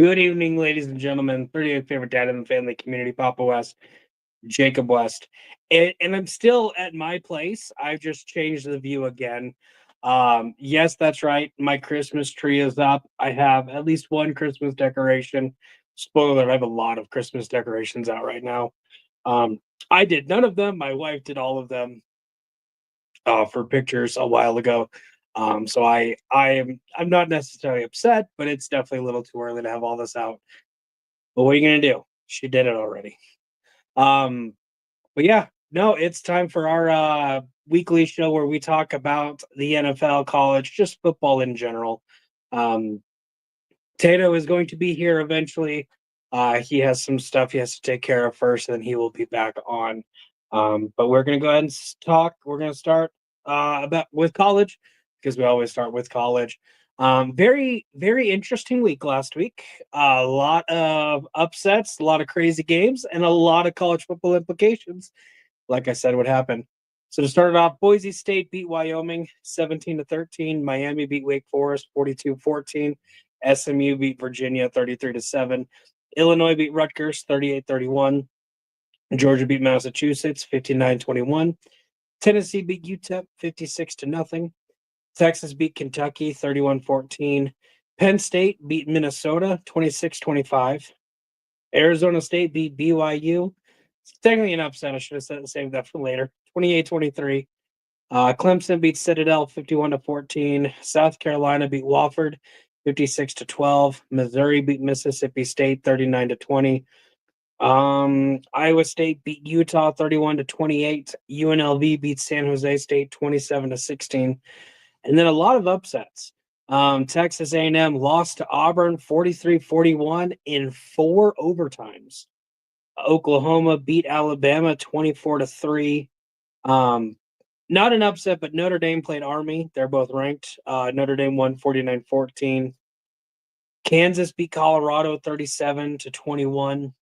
Good evening, ladies and gentlemen. 38th favorite dad in the family community, Papa West, Jacob West. And I'm still at my place. I've just changed the view again. Yes, that's right. My Christmas tree is up. I have at least one Christmas decoration. Spoiler, I have a lot of Christmas decorations out right now. Um, I did none of them. My wife did all of them for pictures a while ago. I'm not necessarily upset, but it's definitely a little too early to have all this out. But what are you gonna do? She did it already. Um, but yeah, no, it's time for our weekly show where we talk about the NFL, college, just football in general. Um, Tato is going to be here eventually. He has some stuff he has to take care of first, and then he will be back on. But we're gonna go ahead and talk. We're gonna start about with college because we always start with college. Very, very interesting week last week. A lot of upsets, a lot of crazy games, and a lot of college football implications. Like I said, what happened. So to start it off, Boise State beat Wyoming 17-13. Miami beat Wake Forest 42-14. SMU beat Virginia 33-7. Illinois beat Rutgers 38-31. Georgia beat Massachusetts 59-21. Tennessee beat UTEP 56-0. Texas beat Kentucky 31-14. Penn State beat Minnesota 26-25. Arizona State beat BYU. It's technically an upset. I should have saved that for later. 28-23. Clemson beat Citadel 51-14. South Carolina beat Wofford 56-12. Missouri beat Mississippi State 39-20. Iowa State beat Utah 31-28. UNLV beat San Jose State 27-16. And then a lot of upsets. Texas A&M lost to Auburn 43-41 in 4 overtimes. Oklahoma beat Alabama 24-3. Not an upset, but Notre Dame played Army. They're both ranked. Notre Dame won 49-14. Kansas beat Colorado 37-21.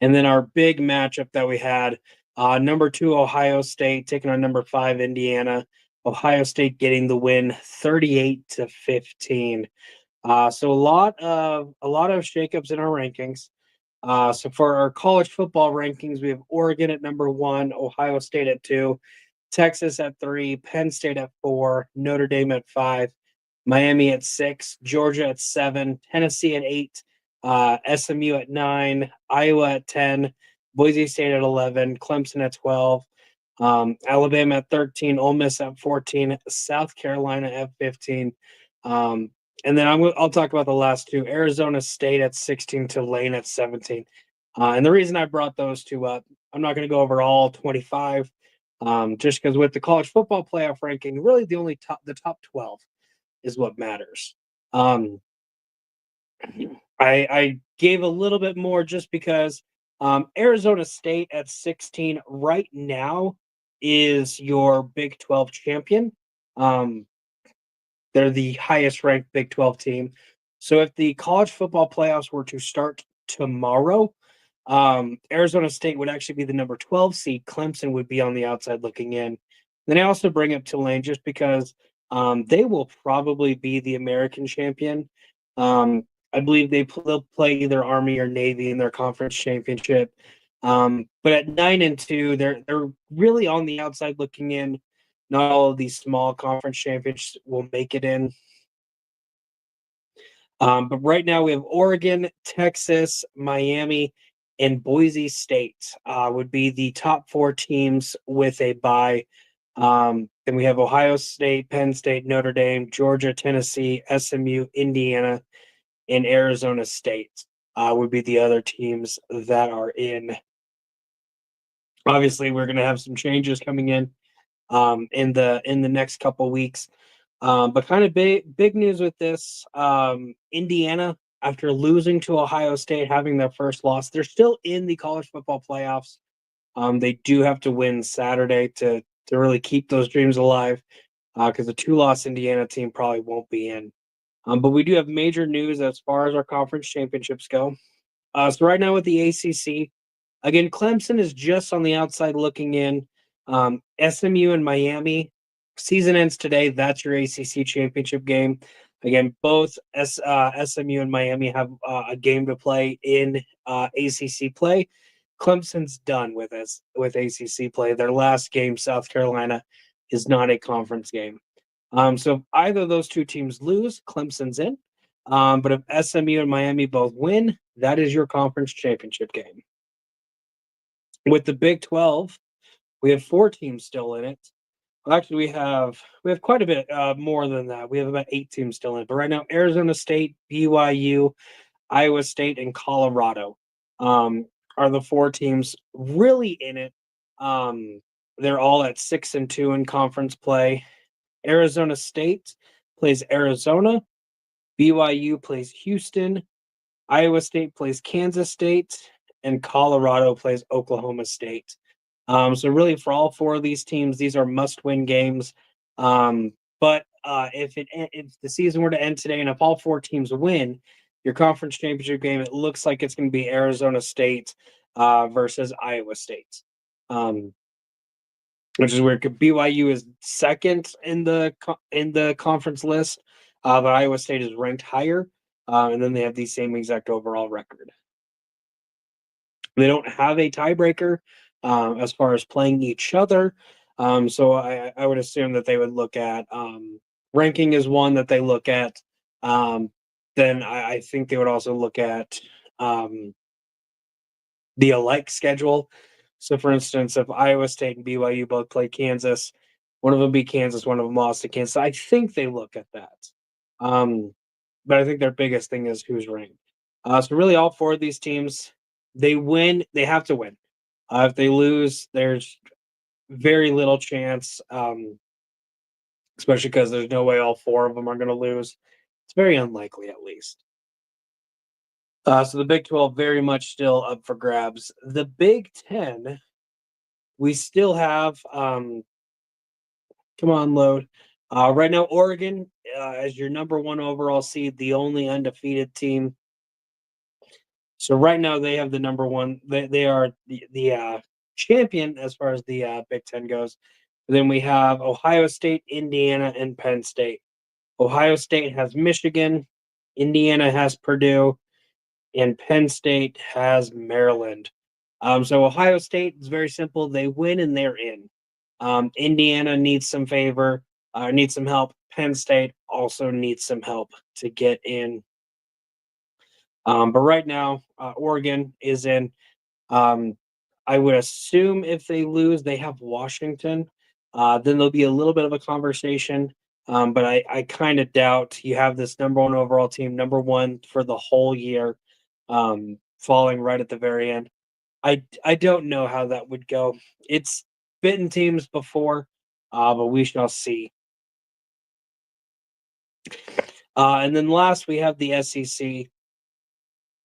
And then our big matchup that we had, number 2 Ohio State taking on number 5 Indiana. Ohio State getting the win 38-15. So a lot of shakeups in our rankings. So for our college football rankings, we have Oregon at number 1, Ohio State at 2, Texas at 3, Penn State at 4, Notre Dame at 5, Miami at 6, Georgia at 7, Tennessee at 8, SMU at 9, Iowa at 10, Boise State at 11, Clemson at 12, Alabama at 13, Ole Miss at 14, South Carolina at 15. And then I'll talk about the last 2. Arizona State at 16, Tulane at 17. And the reason I brought those 2 up, I'm not going to go over all 25, just because with the college football playoff ranking, really the top 12 is what matters. I gave a little bit more just because Arizona State at 16 right now is your Big 12 champion. They're the highest ranked Big 12 team. So if the college football playoffs were to start tomorrow, Arizona State would actually be the number 12 seed. Clemson would be on the outside looking in. Then I also bring up Tulane just because they will probably be the American champion. I believe they'll play either Army or Navy in their conference championship. But at 9-2, they're really on the outside looking in. Not all of these small conference championships will make it in. But right now we have Oregon, Texas, Miami, and Boise State would be the top 4 teams with a bye. Then we have Ohio State, Penn State, Notre Dame, Georgia, Tennessee, SMU, Indiana, and Arizona State would be the other teams that are in. Obviously, we're going to have some changes coming in the next couple weeks. But kind of big news with this, Indiana, after losing to Ohio State, having their first loss, they're still in the college football playoffs. They do have to win Saturday to really keep those dreams alive because the 2-loss Indiana team probably won't be in. But we do have major news as far as our conference championships go. So right now with the ACC, again, Clemson is just on the outside looking in. SMU and Miami, season ends today. That's your ACC championship game. Again, both SMU and Miami have a game to play in ACC play. Clemson's done with ACC play. Their last game, South Carolina, is not a conference game. So if either of those two teams lose, Clemson's in. But if SMU and Miami both win, that is your conference championship game. With the Big 12, we have 4 teams still in it. Well, actually, we have quite a bit more than that. We have about 8 teams still in it. But right now, Arizona State, BYU, Iowa State, and Colorado are the 4 teams really in it. They're all at 6-2 in conference play. Arizona State plays Arizona. BYU plays Houston. Iowa State plays Kansas State. And Colorado plays Oklahoma State. So really, for all 4 of these teams, these are must-win games. But if the season were to end today, and if all 4 teams win your conference championship game, it looks like it's going to be Arizona State versus Iowa State, which is weird. BYU is second in the conference list, but Iowa State is ranked higher, and then they have the same exact overall record. They don't have a tiebreaker as far as playing each other. So I would assume that they would look at ranking is one that they look at. Then I think they would also look at the alike schedule. So, for instance, if Iowa State and BYU both play Kansas, one of them beat Kansas, one of them lost to Kansas. I think they look at that. But I think their biggest thing is who's ranked. So, really, all 4 of these teams, they have to win. If they lose, there's very little chance, especially because there's no way all 4 of them are going to lose. It's very unlikely, at least. So the Big 12 very much still up for grabs. The Big 10, we still have. Come on, load. Right now, Oregon as your number 1 overall seed, the only undefeated team. So right now they have the number 1. They are the champion as far as the Big 10 goes. Then we have Ohio State, Indiana, and Penn State. Ohio State has Michigan, Indiana has Purdue, and Penn State has Maryland. So Ohio State is very simple. They win and they're in. Indiana needs some needs some help. Penn State also needs some help to get in. But right now, Oregon is in. I would assume if they lose, they have Washington. Then there'll be a little bit of a conversation. But I kind of doubt you have this number 1 overall team, number 1 for the whole year, falling right at the very end. I don't know how that would go. It's bitten teams before, but we shall see. And then last, we have the SEC.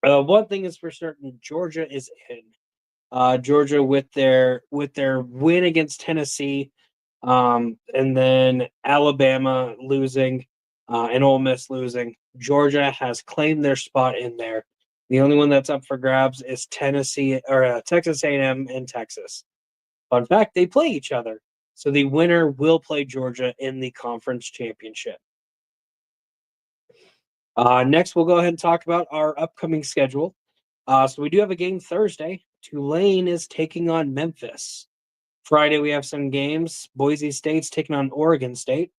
One thing is for certain, Georgia is in. Georgia with their win against Tennessee, and then Alabama losing, and Ole Miss losing. Georgia has claimed their spot in there. The only one that's up for grabs is Tennessee or Texas A&M and Texas. Fun fact: they play each other, so the winner will play Georgia in the conference championship. Next, we'll go ahead and talk about our upcoming schedule. So we do have a game Thursday. Tulane is taking on Memphis. Friday, we have some games. Boise State's taking on Oregon State.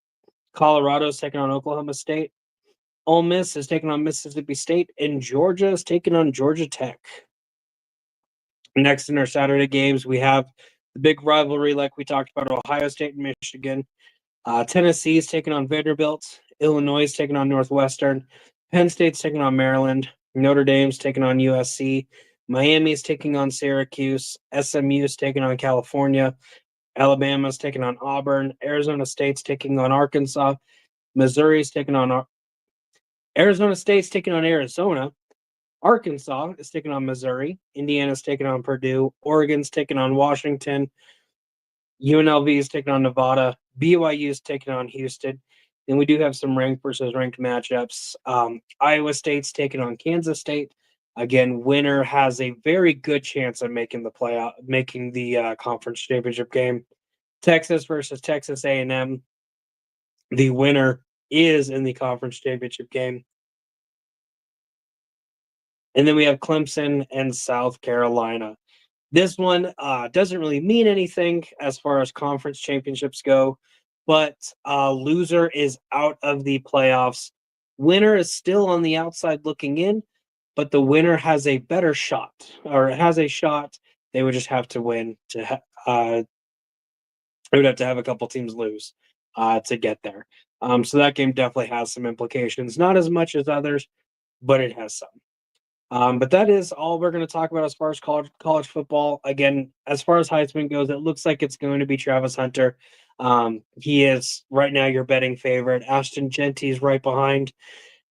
Colorado's taking on Oklahoma State. Ole Miss is taking on Mississippi State. And Georgia is taking on Georgia Tech. Next in our Saturday games, we have the big rivalry like we talked about, Ohio State and Michigan. Tennessee is taking on Vanderbilt. Illinois is taking on Northwestern. Penn State's taking on Maryland. Notre Dame's taking on USC. Miami is taking on Syracuse. SMU is taking on California. Alabama's taking on Auburn. Arizona State's taking on Arkansas. Missouri's taking on Arizona State's taking on Arizona. Arkansas is taking on Missouri. Indiana's taking on Purdue. Oregon's taking on Washington. UNLV is taking on Nevada. BYU is taking on Houston. And we do have some ranked versus ranked matchups. Iowa State's taking on Kansas State. Again, winner has a very good chance of making the playoff, making the conference championship game. Texas versus Texas A&M. The winner is in the conference championship game. And then we have Clemson and South Carolina. This one doesn't really mean anything as far as conference championships go, but loser is out of the playoffs. Winner is still on the outside looking in, but the winner has a better shot, or has a shot. They would just have to win they would have to have a couple teams lose to get there. So that game definitely has some implications, not as much as others, but it has some. But that is all we're going to talk about as far as college football. Again, as far as Heisman goes, it looks like it's going to be Travis Hunter. He is right now your betting favorite. Ashton Genty is right behind.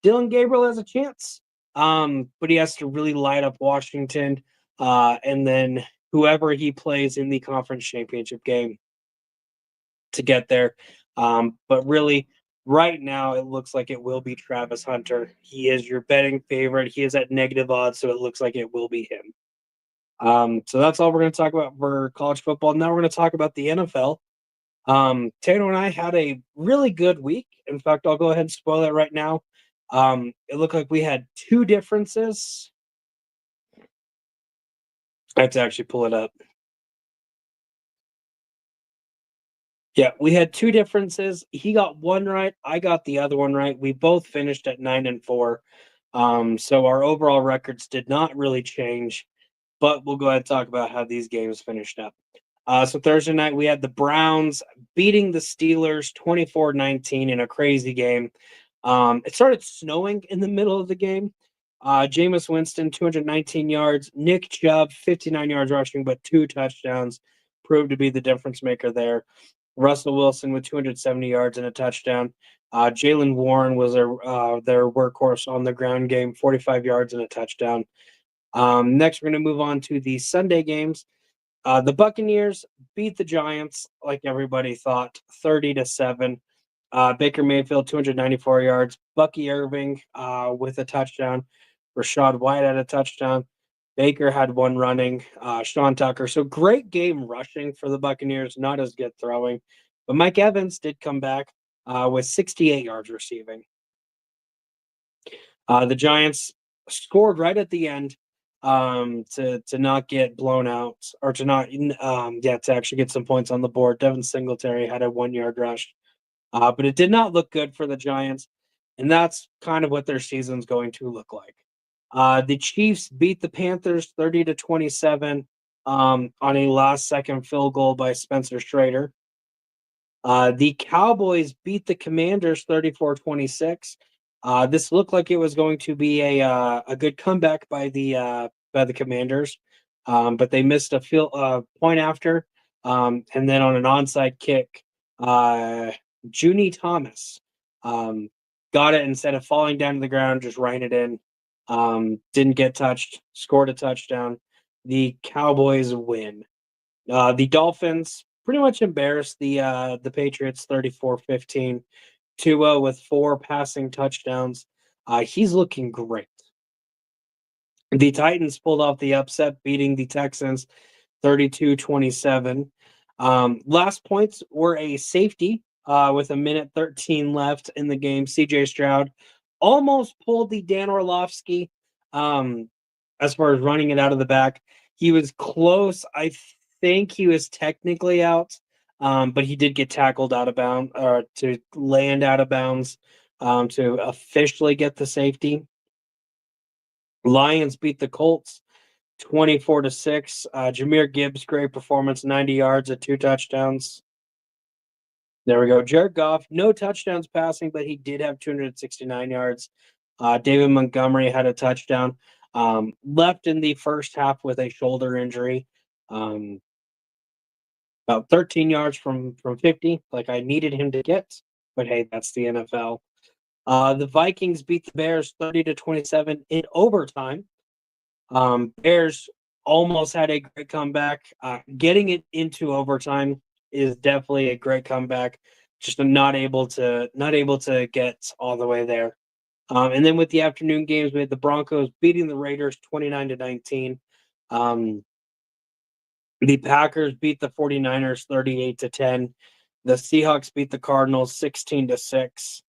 Dylan Gabriel has a chance, but he has to really light up Washington, and then whoever he plays in the conference championship game to get there. But really, right now, it looks like it will be Travis Hunter. He is your betting favorite. He is at negative odds, so it looks like it will be him. So that's all we're going to talk about for college football. Now we're going to talk about the NFL. Taylor and I had a really good week. In fact, I'll go ahead and spoil it right now. It looked like we had two differences. I have to actually pull it up. Yeah, we had two differences. He got one right. I got the other one right. We both finished at 9-4. So our overall records did not really change, but we'll go ahead and talk about how these games finished up. So Thursday night, we had the Browns beating the Steelers 24-19 in a crazy game. It started snowing in the middle of the game. Jameis Winston, 219 yards. Nick Chubb, 59 yards rushing, but 2 touchdowns proved to be the difference maker there. Russell Wilson with 270 yards and a touchdown. Jalen Warren was their workhorse on the ground game, 45 yards and a touchdown. Next, we're going to move on to the Sunday games. The Buccaneers beat the Giants, like everybody thought, 30-7. Baker Mayfield, 294 yards. Bucky Irving with a touchdown. Rashad White had a touchdown. Baker had one running. Sean Tucker. So great game rushing for the Buccaneers, not as good throwing. But Mike Evans did come back with 68 yards receiving. The Giants scored right at the end to not get blown out, or to not to actually get some points on the board. Devin Singletary had a 1-yard rush, but it did not look good for the Giants, and that's kind of what their season's going to look like. The Chiefs beat the Panthers 30-27 on a last-second field goal by Spencer Strader. The Cowboys beat the Commanders 34-26. This looked like it was going to be a good comeback by the Commanders, but they missed a point after, and then on an onside kick, Junie Thomas got it instead of falling down to the ground, just ran it in. Didn't get touched, scored a touchdown. The Cowboys win. The Dolphins pretty much embarrassed the Patriots 34-15. Tua with 4 passing touchdowns. He's looking great. The Titans pulled off the upset, beating the Texans 32-27. Last points were a safety with 1:13 left in the game. CJ Stroud almost pulled the Dan Orlovsky as far as running it out of the back. He was close. I think he was technically out, but he did get tackled out of bounds, or to land out of bounds to officially get the safety. Lions beat the Colts 24-6. Jahmyr Gibbs, great performance, 90 yards at 2 touchdowns. There we go. Jared Goff, no touchdowns passing, but he did have 269 yards. David Montgomery had a touchdown. Left in the first half with a shoulder injury. About 13 yards from 50, like I needed him to get. But hey, that's the NFL. The Vikings beat the Bears 30-27 in overtime. Bears almost had a great comeback. Getting it into overtime is definitely a great comeback. Just not able to get all the way there. And then with the afternoon games, we had the Broncos beating the Raiders 29-19. The Packers beat the 49ers 38-10. The Seahawks beat the Cardinals 16-6.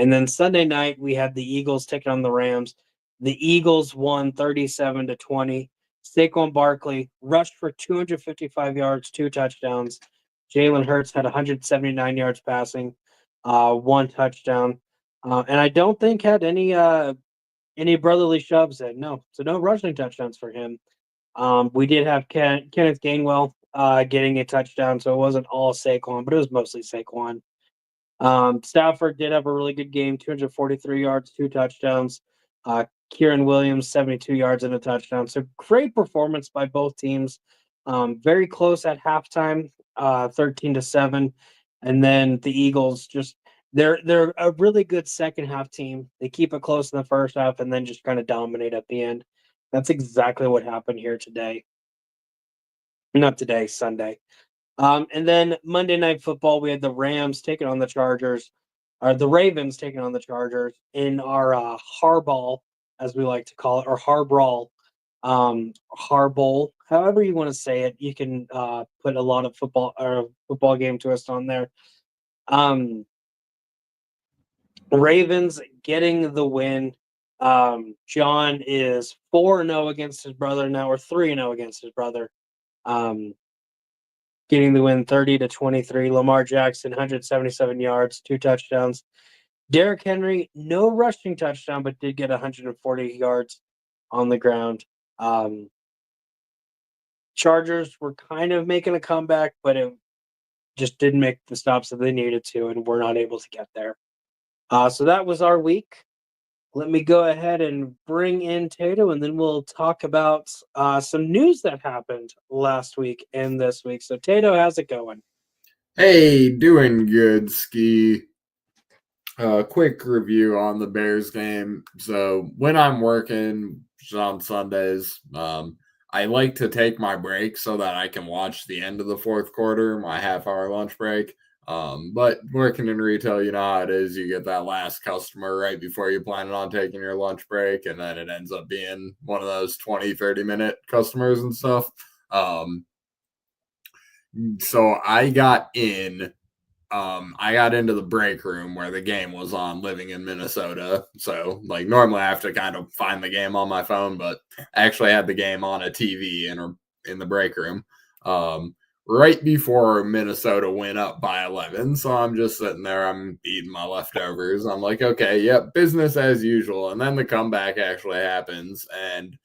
And then Sunday night, we had the Eagles taking on the Rams. The Eagles won 37-20. Saquon Barkley rushed for 255 yards, 2 touchdowns. Jalen Hurts had 179 yards passing, 1 touchdown. And I don't think had any brotherly shoves in. No, so no rushing touchdowns for him. We did have Kenneth Gainwell getting a touchdown, so it wasn't all Saquon, but it was mostly Saquon. Stafford did have a really good game, 243 yards, 2 touchdowns. Kieran Williams, 72 yards and a touchdown. So great performance by both teams. Very close at halftime, 13-7. And then the Eagles just they're a really good second half team. They keep it close in the first half and then just kind of dominate at the end. That's exactly what happened here today. Not today, Sunday. And then Monday Night Football, we had the Rams taking on the Chargers, or the Ravens taking on the Chargers in our Harball, as we like to call it, or Harbrawl, Harbowl, however you want to say it. You can put a lot of football game twist on there. Ravens getting the win. John is 4-0 against his brother now, or 3-0 against his brother. Getting the win 30-23. Lamar Jackson, 177 yards, 2 touchdowns. Derrick Henry, no rushing touchdown, but did get 140 yards on the ground. Chargers were kind of making a comeback, but it just didn't make the stops that they needed to, and were not able to get there. So that was our week. Let me go ahead and bring in Tato, and then we'll talk about some news that happened last week and this week. So, Tato, how's it going? Hey, doing good, Ski. Quick review on the Bears game. So when I'm working on Sundays, I like to take my break so that I can watch the end of the fourth quarter, my half-hour lunch break. But working in retail, you know how it is. You get that last customer right before you plan on taking your lunch break, and then it ends up being one of those 20, 30-minute customers and stuff. So I got into the break room where the game was on, living in Minnesota. So, like, normally I have to kind of find the game on my phone, but I actually had the game on a TV in the break room right before Minnesota went up by 11. So I'm just sitting there, I'm eating my leftovers. I'm like, okay, yep, business as usual. And then the comeback actually happens. And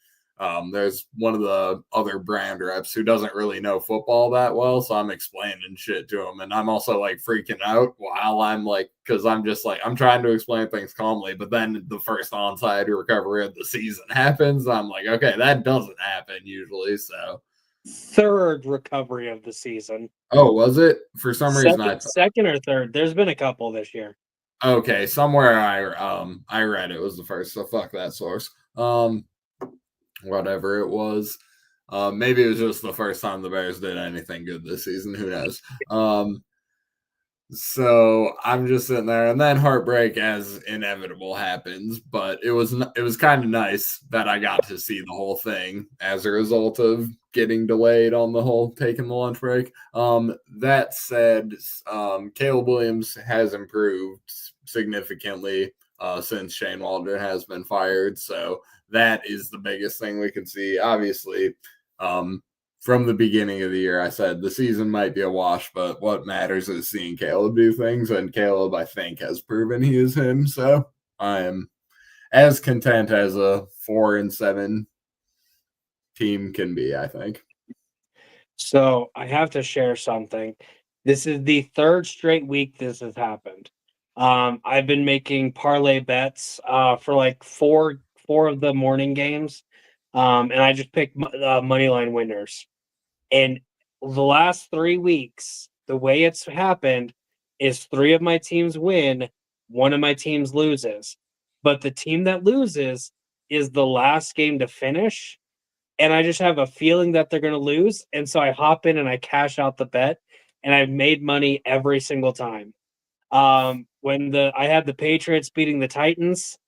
there's one of the other brand reps who doesn't really know football that well, so I'm explaining shit to him, and I'm also like freaking out while I'm like, because I'm just like, I'm trying to explain things calmly, but then the first onside recovery of the season happens. I'm like, okay, that doesn't happen usually. So Third recovery of the season. oh, was it? For some reason Second or third. There's been a couple this year. Okay, somewhere I read it was the first, so fuck that source. Whatever it was. Maybe it was just the first time the Bears did anything good this season. Who knows? So I'm just sitting there, and then heartbreak, as inevitable, happens. But it was kind of nice that I got to see the whole thing as a result of getting delayed on the whole taking the lunch break. That said, Caleb Williams has improved significantly since Shane Waldron has been fired. So that is the biggest thing we can see. Obviously, from the beginning of the year, I said the season might be a wash, but what matters is seeing Caleb do things, and Caleb, I think, has proven he is him. So I am as content as a 4-7 team can be, I think. So I have to share something. This is the third straight week this has happened. I've been making parlay bets for like four of the morning games, and I just picked money line winners. And the last 3 weeks, the way it's happened is 3 of my teams win, 1 of my teams loses. But the team that loses is the last game to finish, and I just have a feeling that they're going to lose, and so I hop in and I cash out the bet, and I've made money every single time. When I had the Patriots beating the Titans,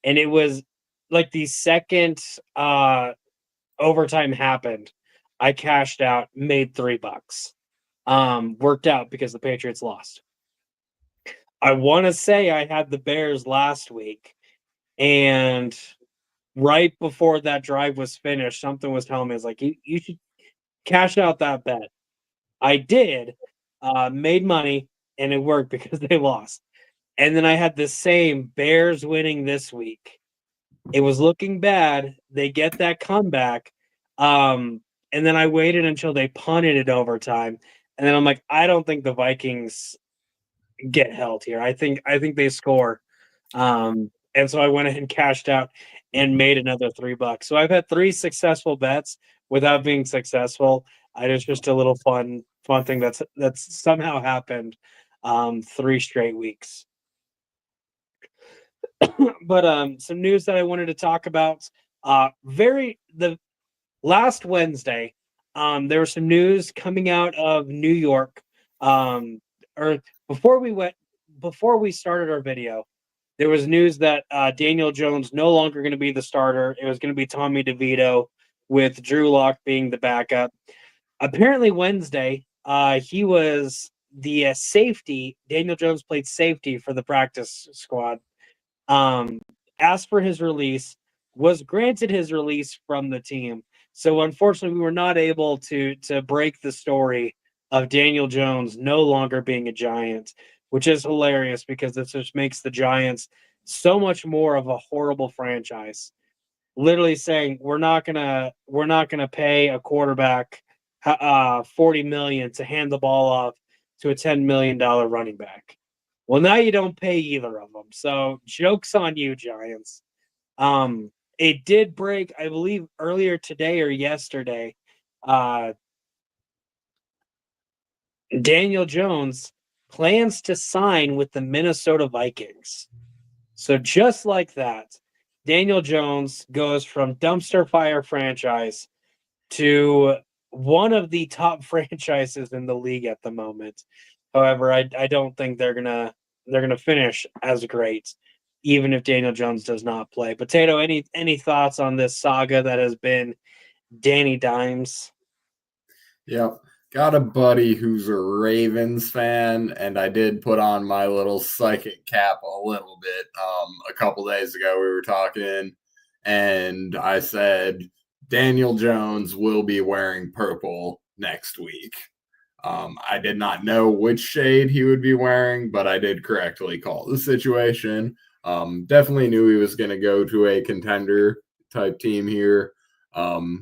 and it was like the second overtime happened, I cashed out, made $3. Worked out because the Patriots lost. I want to say I had the Bears last week, and right before that drive was finished, something was telling me, it's like, you should cash out that bet. I did, made money, and it worked because they lost. And then I had the same Bears winning this week. It was looking bad. They get that comeback. And then I waited until they punted it overtime. And then I'm like, I don't think the Vikings get held here. I think they score. And so I went ahead and cashed out and made another $3. So I've had 3 successful bets without being successful. It's just a little fun thing that's somehow happened 3 straight weeks. But some news that I wanted to talk about. The last Wednesday, there was some news coming out of New York. Or before we started our video, there was news that Daniel Jones no longer going to be the starter. It was going to be Tommy DeVito, with Drew Lock being the backup. Apparently Wednesday, he was the safety. Daniel Jones played safety for the practice squad. Um, asked for his release, was granted his release from the team. So unfortunately, we were not able to break the story of Daniel Jones no longer being a Giant, which is hilarious because this just makes the Giants so much more of a horrible franchise. Literally saying we're not gonna pay a quarterback $40 million to hand the ball off to a $10 million running back. Well, now you don't pay either of them. So joke's on you, Giants. It did break, I believe, earlier today or yesterday. Uh, Daniel Jones plans to sign with the Minnesota Vikings. So just like that, Daniel Jones goes from dumpster fire franchise to one of the top franchises in the league at the moment. However, I don't think they're gonna finish as great, even if Daniel Jones does not play. Potato, any thoughts on this saga that has been Danny Dimes? Yep. Got a buddy who's a Ravens fan, and I did put on my little psychic cap a little bit. A couple days ago, we were talking, and I said Daniel Jones will be wearing purple next week. I did not know which shade he would be wearing, but I did correctly call the situation. Definitely knew he was going to go to a contender type team here,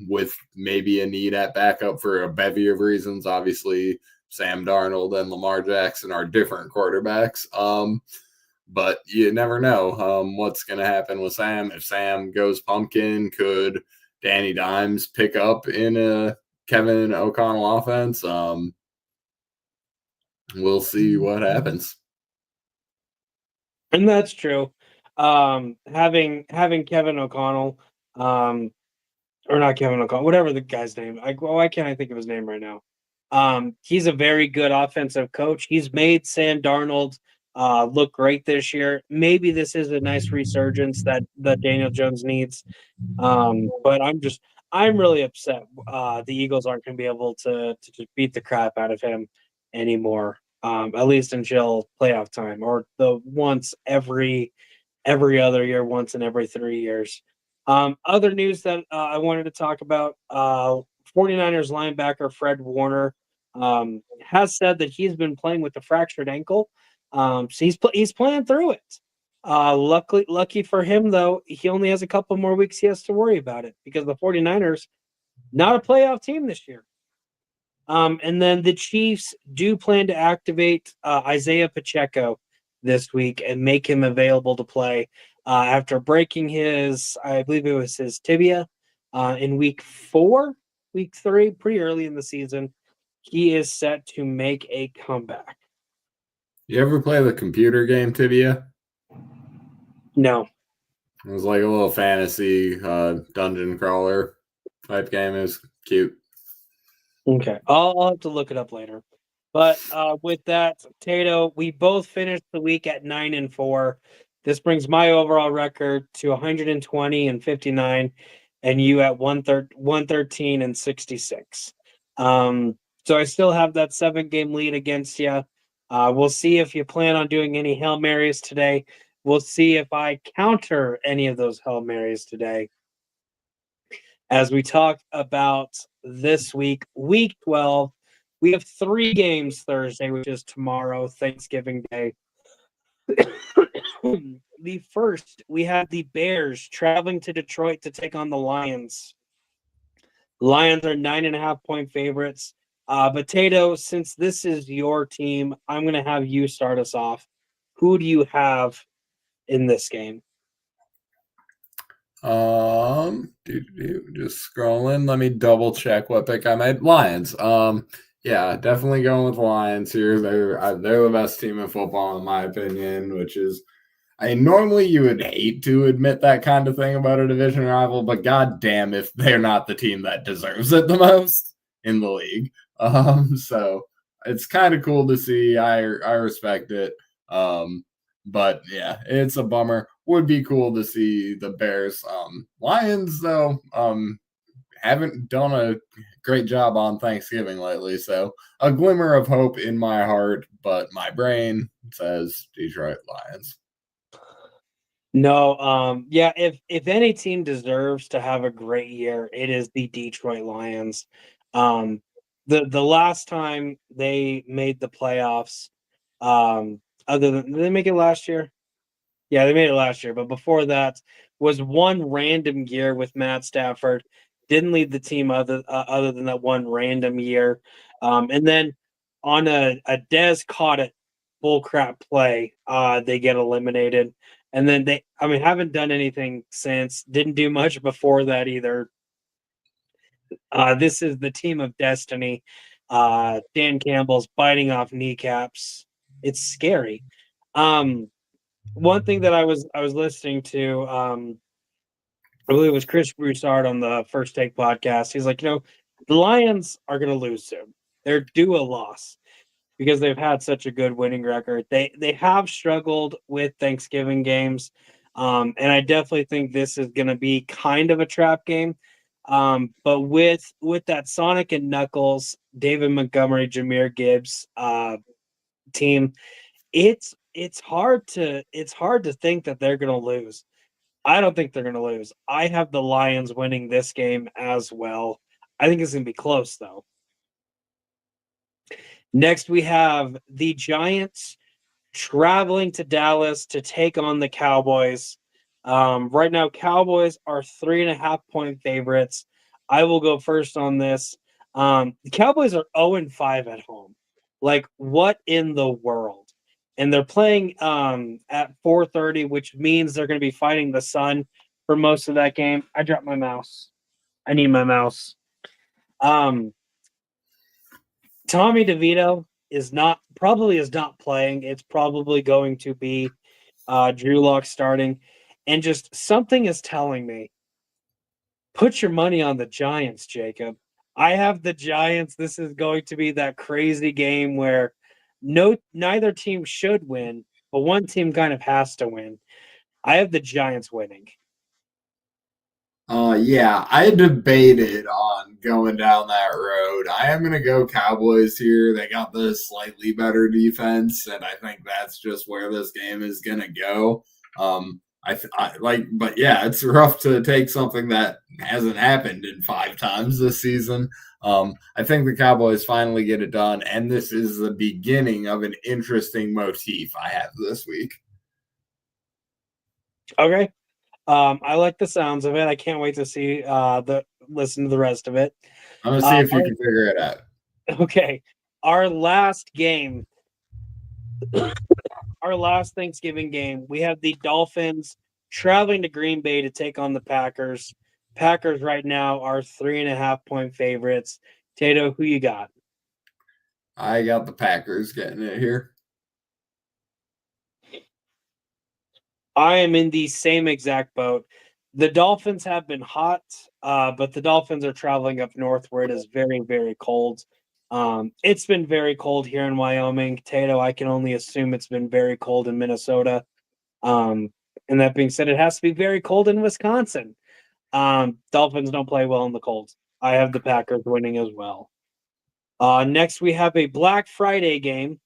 with maybe a need at backup for a bevy of reasons. Obviously, Sam Darnold and Lamar Jackson are different quarterbacks. But you never know what's going to happen with Sam. If Sam goes pumpkin, could Danny Dimes pick up in a Kevin O'Connell offense? We'll see what happens. And that's true. Having Kevin O'Connell, or not Kevin O'Connell, whatever the guy's name. Why can't I think of his name right now? He's a very good offensive coach. He's made Sam Darnold look great this year. Maybe this is a nice resurgence that Daniel Jones needs. But I'm really upset. The Eagles aren't going to be able to just beat the crap out of him anymore. At least until playoff time, or the once every other year, once in every 3 years. Other news that I wanted to talk about, 49ers linebacker Fred Warner has said that he's been playing with a fractured ankle. So he's playing through it. Lucky for him, though, he only has a couple more weeks he has to worry about it, because the 49ers, not a playoff team this year. And then the Chiefs do plan to activate Isaiah Pacheco this week and make him available to play after breaking I believe it was his tibia in week 3, pretty early in the season. He is set to make a comeback. You ever play the computer game Tibia? No. It was like a little fantasy dungeon crawler type game. It was cute. Okay. I'll have to look it up later. But with that, Tato, we both finished the week at 9-4. This brings my overall record to 120 and 59, and you at 113 and 66. So I still have that 7-game lead against you. We'll see if you plan on doing any Hail Marys today. We'll see if I counter any of those Hail Marys today. As we talk about this week, week 12, we have 3 games Thursday, which is tomorrow, Thanksgiving Day. The first, we have the Bears traveling to Detroit to take on the Lions. Lions are 9.5-point favorites. Potato, since this is your team, I'm going to have you start us off. Who do you have in this game? Just scrolling. Let me double check what pick I made. Lions. Yeah, definitely going with Lions here. They're the best team in football in my opinion, which is normally you would hate to admit that kind of thing about a division rival, but goddamn if they're not the team that deserves it the most in the league. So it's kind of cool to see. I respect it. But yeah, it's a bummer. Would be cool to see the Bears. Lions though, haven't done a great job on Thanksgiving lately, so a glimmer of hope in my heart, but my brain says Detroit Lions. No, yeah, if any team deserves to have a great year, it is the Detroit Lions. The last time they made the playoffs, other than did they make it last year? Yeah, they made it last year, but before that was one random year with Matt Stafford. Didn't lead the team other than that one random year, and then on a Dez caught it bullcrap play, they get eliminated, and then haven't done anything since. Didn't do much before that either. This is the team of destiny. Dan Campbell's biting off kneecaps. It's scary. One thing that I was listening to, I believe it was Chris Broussard on the First Take podcast. He's like, the Lions are going to lose soon. They're due a loss because they've had such a good winning record. They have struggled with Thanksgiving games, and I definitely think this is going to be kind of a trap game. But with that Sonic and Knuckles, David Montgomery, Jahmyr Gibbs team, it's hard to think that they're going to lose. I don't think they're going to lose. I have the Lions winning this game as well. I think it's going to be close, though. Next, we have the Giants traveling to Dallas to take on the Cowboys. Right now, Cowboys are 3.5-point favorites. I will go first on this. The Cowboys are 0-5 at home. Like, what in the world? And they're playing at 4:30, which means they're going to be fighting the sun for most of that game. I dropped my mouse. I need my mouse. Tommy DeVito is not playing. It's probably going to be Drew Lock starting. And just something is telling me, put your money on the Giants, Jacob. I have the Giants. This is going to be that crazy game where neither team should win, but one team kind of has to win. I have the Giants winning. Yeah, I debated on going down that road. I am going to go Cowboys here. They got the slightly better defense, and I think that's just where this game is going to go. But yeah, it's rough to take something that hasn't happened in 5 times this season. I think the Cowboys finally get it done, and this is the beginning of an interesting motif I have this week. Okay. I like the sounds of it. I can't wait to see listen to the rest of it. I'm gonna see if you can figure it out. Okay. Our last game, our last Thanksgiving game, we have the Dolphins traveling to Green Bay to take on the Packers. Packers right now are 3.5-point favorites. Tato, who you got? I got the Packers getting it here. I am in the same exact boat. The Dolphins have been hot, but the Dolphins are traveling up north where it is very, very cold. It's been very cold here in Wyoming. Tato, I can only assume it's been very cold in Minnesota. And that being said, it has to be very cold in Wisconsin. Dolphins don't play well in the cold. I have the Packers winning as well. Next, we have a Black Friday game.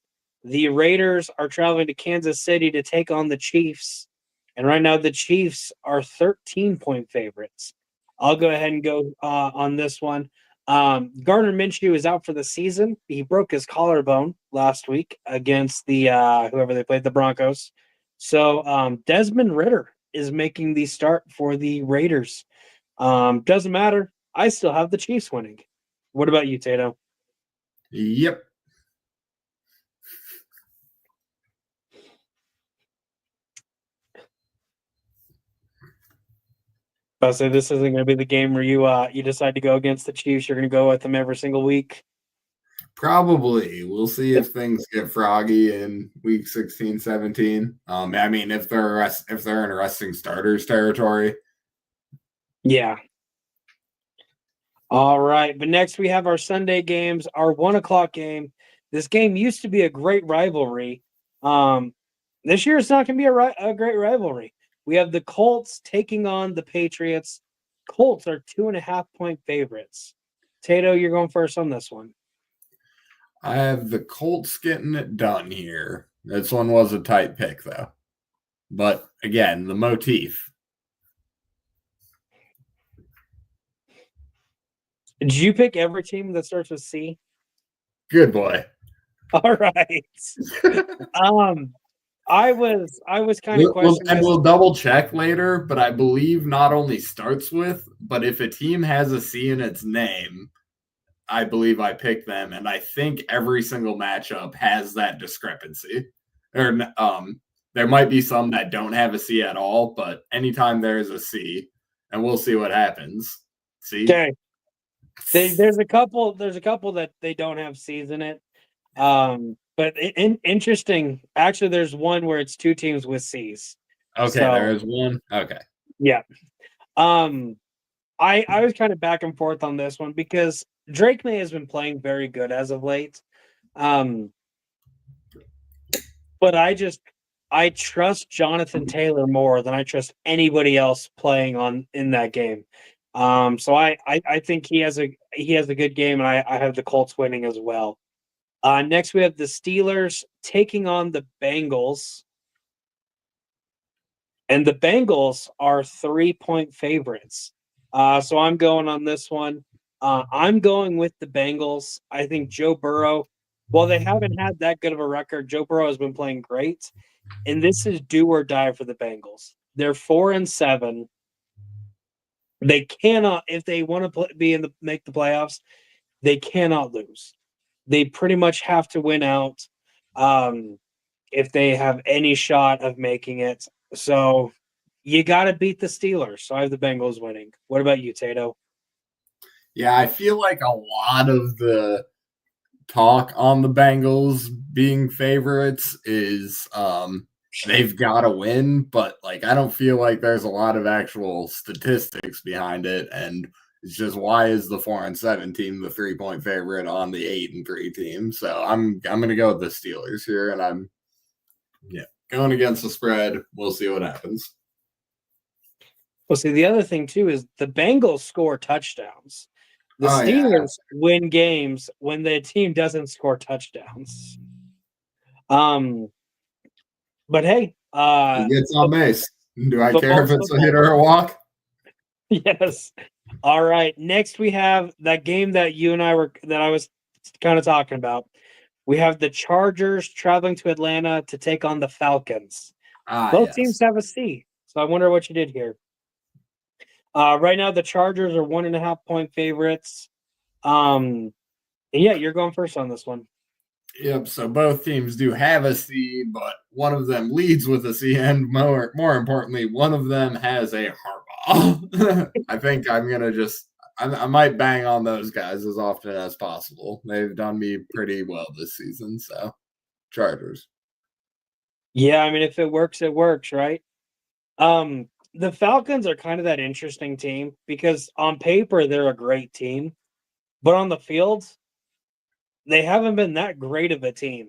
The Raiders are traveling to Kansas City to take on the Chiefs. And right now, the Chiefs are 13-point favorites. I'll go ahead and go on this one. Gardner Minshew is out for the season. He broke his collarbone last week against the whoever they played, the Broncos. So Desmond Ridder is making the start for the Raiders. Doesn't matter. I still have the Chiefs winning. What about you, Tato? Yep. I'll say this isn't going to be the game where you decide to go against the Chiefs. You're going to go with them every single week. Probably. We'll see if things get froggy in week 16, 17. I mean, if they're in resting starters territory. Yeah. All right. But next we have our Sunday games, our 1:00 game. This game used to be a great rivalry. This year it's not going to be a great rivalry. We have the Colts taking on the Patriots. Colts are 2.5-point favorites. Tato, you're going first on this one. I have the Colts getting it done here. This one was a tight pick, though. But again, the motif. Did you pick every team that starts with C? Good boy. All right. I was kind of questioning. And we'll double check later, but I believe not only starts with, but if a team has a C in its name, I believe I picked them, and I think every single matchup has that discrepancy. Or there might be some that don't have a C at all, but anytime there's a C, and we'll see what happens. See? Okay. There's a couple that they don't have C's in it. But interesting. Actually, there's one where it's two teams with C's. Okay, so, there is one. Okay. Yeah. I was kind of back and forth on this one because Drake May has been playing very good as of late. But I trust Jonathan Taylor more than I trust anybody else playing in that game. So I think he has a good game, and I have the Colts winning as well. Next, we have the Steelers taking on the Bengals. And the Bengals are 3-point favorites. So I'm going on this one. I'm going with the Bengals. I think Joe Burrow, while they haven't had that good of a record, Joe Burrow has been playing great. And this is do or die for the Bengals. They're 4-7. They cannot, if they want to make the playoffs, they cannot lose. They pretty much have to win out if they have any shot of making it. So you got to beat the Steelers. So I have the Bengals winning. What about you, Tato? Yeah, I feel like a lot of the talk on the Bengals being favorites is they've got to win, but like I don't feel like there's a lot of actual statistics behind it, and it's just why is the 4-7 team the 3-point favorite on the 8-3 team? So I'm gonna go with the Steelers here, and I'm going against the spread. We'll see what happens. Well, see, the other thing too is the Bengals score touchdowns. The Steelers win games when the team doesn't score touchdowns. But hey, he gets on base. Do I care if it's a hit or a walk? Yes. All right. Next, we have that game that I was kind of talking about. We have the Chargers traveling to Atlanta to take on the Falcons. Both teams have a C, so I wonder what you did here. Right now, the Chargers are 1.5-point favorites. And yeah, you're going first on this one. Yep. So both teams do have a C, but one of them leads with a C, and more importantly, one of them has a Harbaugh. I think I'm gonna I might bang on those guys as often as possible. They've done me pretty well this season. So, Chargers. Yeah, I mean, if it works, right? The Falcons are kind of that interesting team because on paper they're a great team, but on the field they haven't been that great of a team,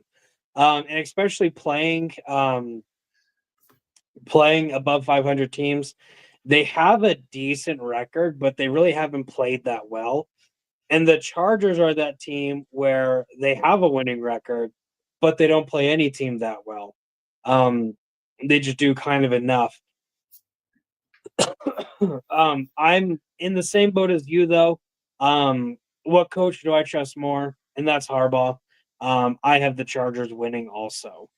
and especially playing above 500 teams. They have a decent record, but they really haven't played that well. And the Chargers are that team where they have a winning record, but they don't play any team that well. They just do kind of enough. I'm in the same boat as you, though. What coach do I trust more? And that's Harbaugh. I have the Chargers winning also.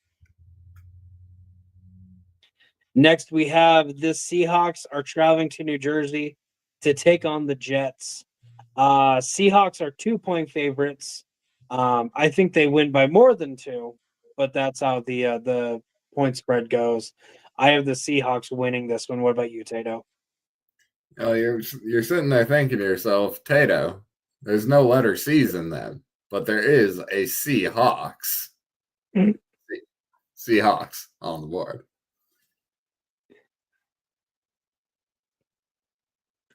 Next, we have the Seahawks are traveling to New Jersey to take on the Jets. Seahawks are 2-point favorites. I think they win by more than 2, but that's how the point spread goes. I have the Seahawks winning this one. What about you, Tato? Oh, you're sitting there thinking to yourself, Tato, there's no letter C's in them, but there is a Seahawks. Seahawks on the board.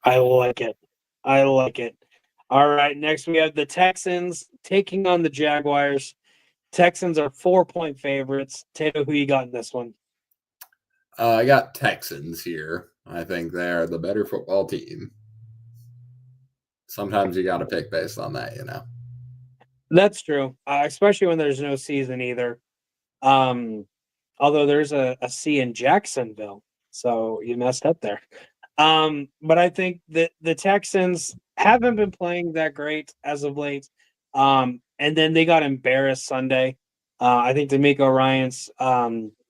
I like it. I like it. All right, next we have the Texans taking on the Jaguars. Texans are 4-point favorites. Tato, who you got in this one? I got Texans here. I think they're the better football team. Sometimes you got to pick based on that, you know. That's true, especially when there's no season either. Although there's a C in Jacksonville, so you messed up there. But I think that the Texans haven't been playing that great as of late. And then they got embarrassed Sunday. I think D'Amico Ryans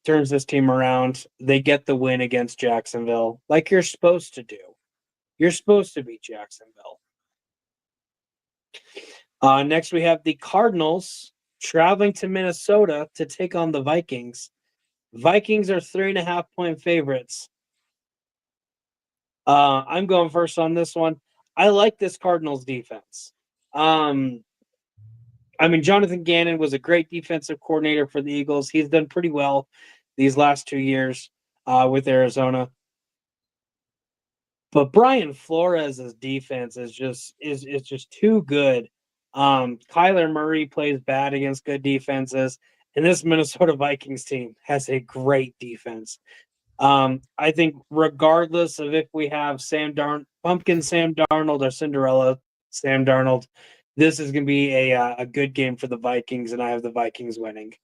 turns this team around. They get the win against Jacksonville, like you're supposed to do. You're supposed to beat Jacksonville. Next, we have the Cardinals traveling to Minnesota to take on the Vikings. Vikings are 3.5-point favorites. I'm going first on this one. I like this Cardinals defense. Jonathan Gannon was a great defensive coordinator for the Eagles. He's done pretty well these last 2 years with Arizona. But Brian Flores' defense is just too good. Kyler Murray plays bad against good defenses, and this Minnesota Vikings team has a great defense. I think regardless of if we have Pumpkin Sam Darnold or Cinderella Sam Darnold, this is going to be a good game for the Vikings, and I have the Vikings winning.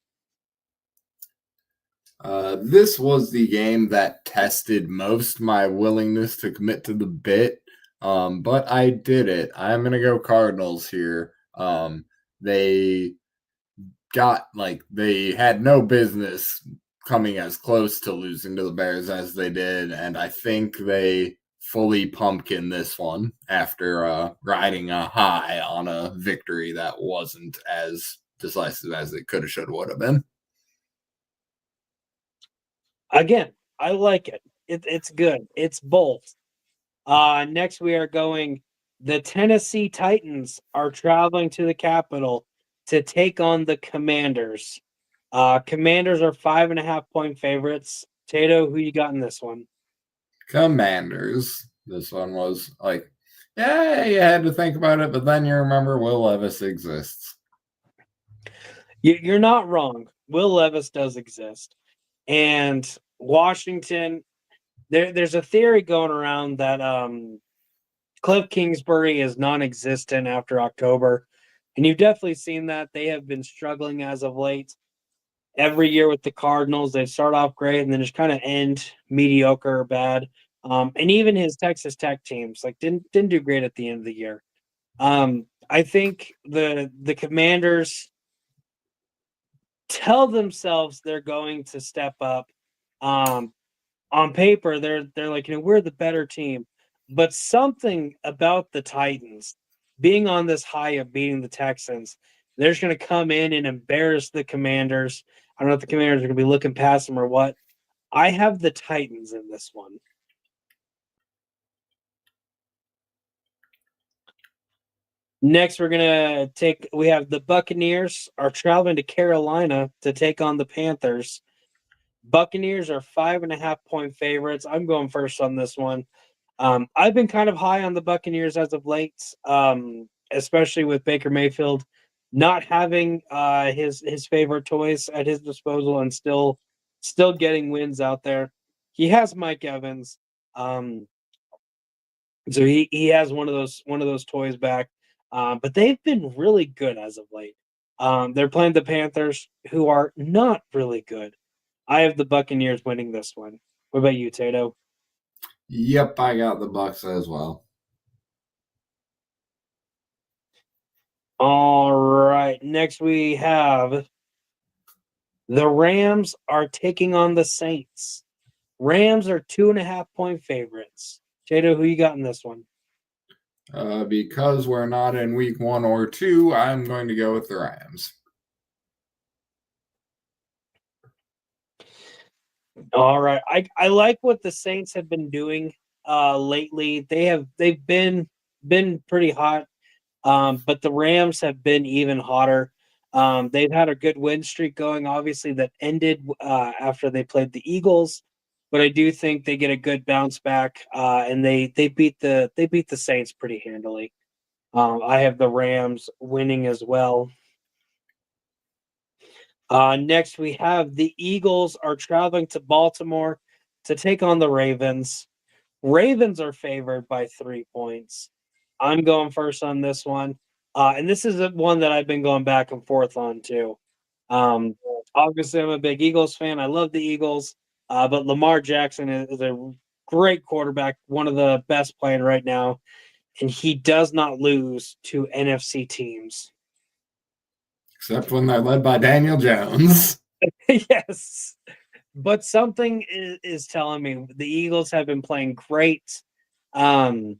This was the game that tested most my willingness to commit to the bit, but I did it. I'm going to go Cardinals here. They they had no business coming as close to losing to the Bears as they did, and I think they fully pumpkin this one after riding a high on a victory that wasn't as decisive as it could have, should, would have been. Again, I like it. It's good. It's both. Next, we are going. The Tennessee Titans are traveling to the Capitol to take on the Commanders. Commanders are 5.5-point favorites. Tato, who you got in this one? Commanders. This one was like, yeah, you had to think about it, but then you remember Will Levis exists. You're not wrong. Will Levis does exist. And Washington, there's a theory going around that Cliff Kingsbury is non-existent after October. And you've definitely seen that. They have been struggling as of late. Every year with the Cardinals, they start off great and then just kind of end mediocre or bad. And even his Texas Tech teams didn't do great at the end of the year. I think the Commanders tell themselves they're going to step up. On paper, they're like, we're the better team. But something about the Titans being on this high of beating the Texans, they're just going to come in and embarrass the Commanders. I don't know if the Commanders are going to be looking past them or what. I have the Titans in this one. Next, we have the Buccaneers are traveling to Carolina to take on the Panthers. Buccaneers are 5.5-point favorites. I'm going first on this one. I've been kind of high on the Buccaneers as of late, especially with Baker Mayfield not having his favorite toys at his disposal and still getting wins out there. He has Mike Evans, so he has one of those toys back. But they've been really good as of late. They're playing the Panthers, who are not really good. I have the Buccaneers winning this one. What about you, Tato? Yep, I got the Bucks as well. All right. Next, we have the Rams are taking on the Saints. Rams are 2.5-point favorites. Tato, who you got in this one? Because we're not in week 1 or 2, I'm going to go with the Rams. All right. I like what the Saints have been doing lately. They've been pretty hot. But the Rams have been even hotter. They've had a good win streak going, obviously, that ended after they played the Eagles. But I do think they get a good bounce back, and they beat the Saints pretty handily. I have the Rams winning as well. Next, we have the Eagles are traveling to Baltimore to take on the Ravens. Ravens are favored by 3 points. I'm going first on this one. And this is one that I've been going back and forth on too. Um, Obviously, I'm a big Eagles fan. I love the Eagles. But Lamar Jackson is a great quarterback, one of the best playing right now. And he does not lose to NFC teams. Except when they're led by Daniel Jones. Yes. But something is telling me the Eagles have been playing great. The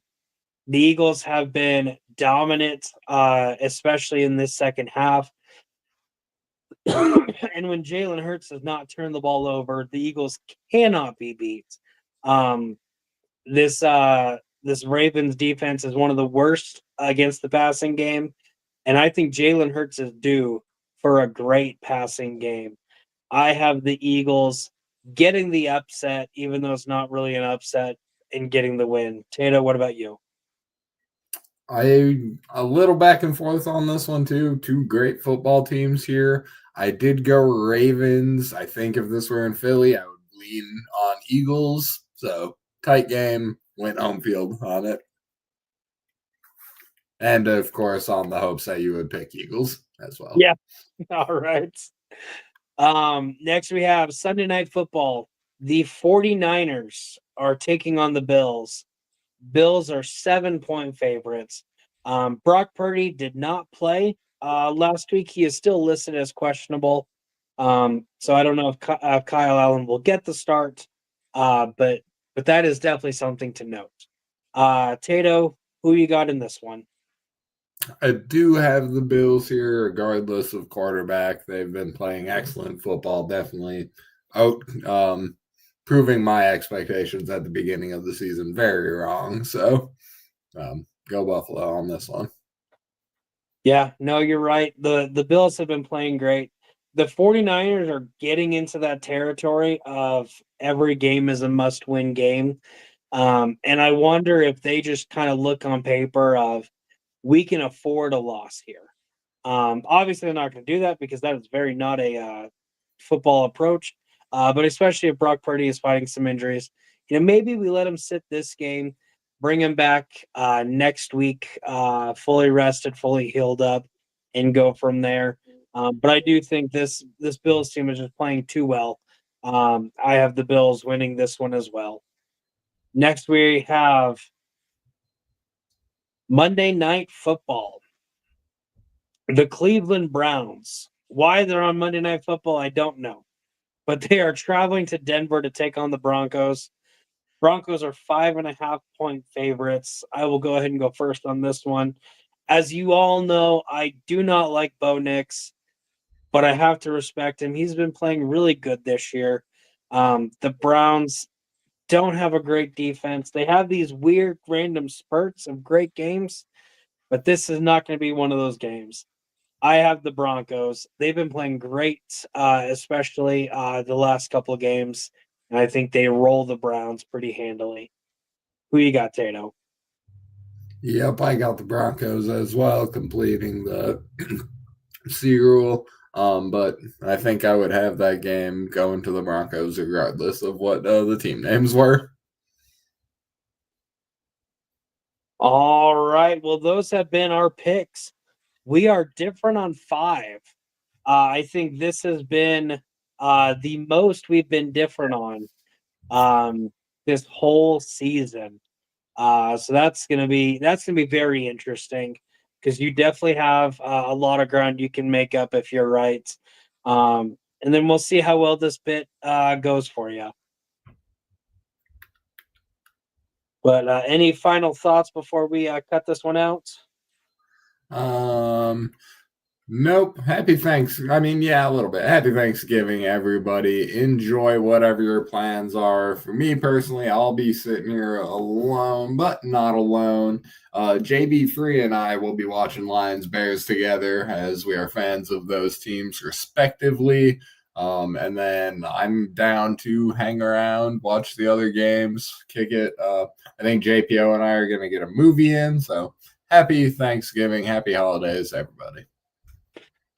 Eagles have been dominant, especially in this second half. And when Jalen Hurts does not turn the ball over, the Eagles cannot be beat. Um, this Ravens defense is one of the worst against the passing game, and I think Jalen Hurts is due for a great passing game. I have the Eagles getting the upset, even though it's not really an upset, and getting the win. Tato, what about you? I a little back and forth on this one too. Two great football teams here. I did go Ravens. I think if this were in Philly, I would lean on Eagles. So tight game, went home field on it. And of course, on the hopes that you would pick Eagles as well. Yeah. All right. Next we have Sunday Night Football. The 49ers are taking on the Bills. Bills are 7-point favorites. Brock Purdy did not play last week. He is still listed as questionable. So I don't know if Kyle Allen will get the start, but that is definitely something to note. Tato, who you got in this one? I do have the Bills here, regardless of quarterback. They've been playing excellent football, definitely out proving my expectations at the beginning of the season very wrong. So go Buffalo on this one. Yeah, no, you're right. The Bills have been playing great. The 49ers are getting into that territory of every game is a must-win game. And I wonder if they just kind of look on paper of we can afford a loss here. Obviously, they're not going to do that because that is very not a football approach. But especially if Brock Purdy is fighting some injuries, maybe we let him sit this game, bring him back next week, fully rested, fully healed up, and go from there. But I do think this Bills team is just playing too well. I have the Bills winning this one as well. Next, we have Monday Night Football. The Cleveland Browns. Why they're on Monday Night Football, I don't know. But they are traveling to Denver to take on the Broncos. Broncos are 5.5-point favorites. I will go ahead and go first on this one. As you all know, I do not like Bo Nix, but I have to respect him. He's been playing really good this year. The Browns don't have a great defense. They have these weird random spurts of great games, but this is not going to be one of those games. I have the Broncos. They've been playing great, especially the last couple of games, and I think they roll the Browns pretty handily. Who you got, Tato? Yep, I got the Broncos as well, completing the C rule. But I think I would have that game going to the Broncos regardless of what the team names were. All right. Well, those have been our picks We are different on 5. I think this has been the most we've been different on this whole season. So that's gonna be very interesting because you definitely have a lot of ground you can make up if you're right. And then we'll see how well this bit goes for you. But any final thoughts before we cut this one out? Um, Nope. Happy thanks. I mean, yeah, a little bit. Happy Thanksgiving, everybody. Enjoy whatever your plans are. For me personally, I'll be sitting here alone, but not alone. JB Free and I will be watching Lions Bears together as we are fans of those teams respectively. And then I'm down to hang around, watch the other games, kick it. I think JPO and I are going to get a movie in. So happy Thanksgiving, happy holidays, everybody.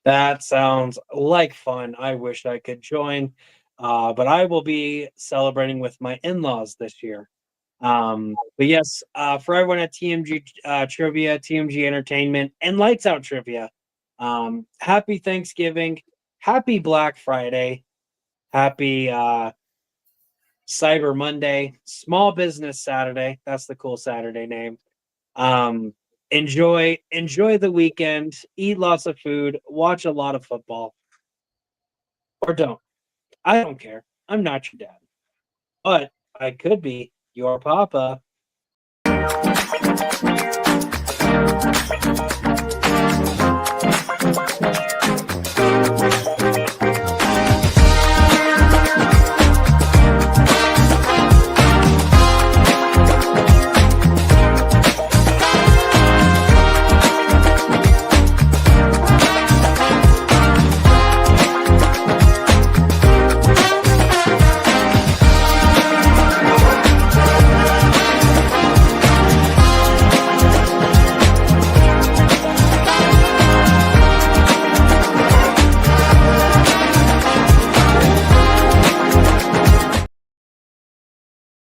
That sounds like fun. I wish I could join, but I will be celebrating with my in-laws this year. But yes, for everyone at TMG Trivia, TMG Entertainment, and Lights Out Trivia, happy Thanksgiving, happy Black Friday, happy Cyber Monday, Small Business Saturday. That's the cool Saturday name. Um, enjoy the weekend, eat lots of food, watch a lot of football, or don't. I don't care. I'm not your dad, but I could be your papa.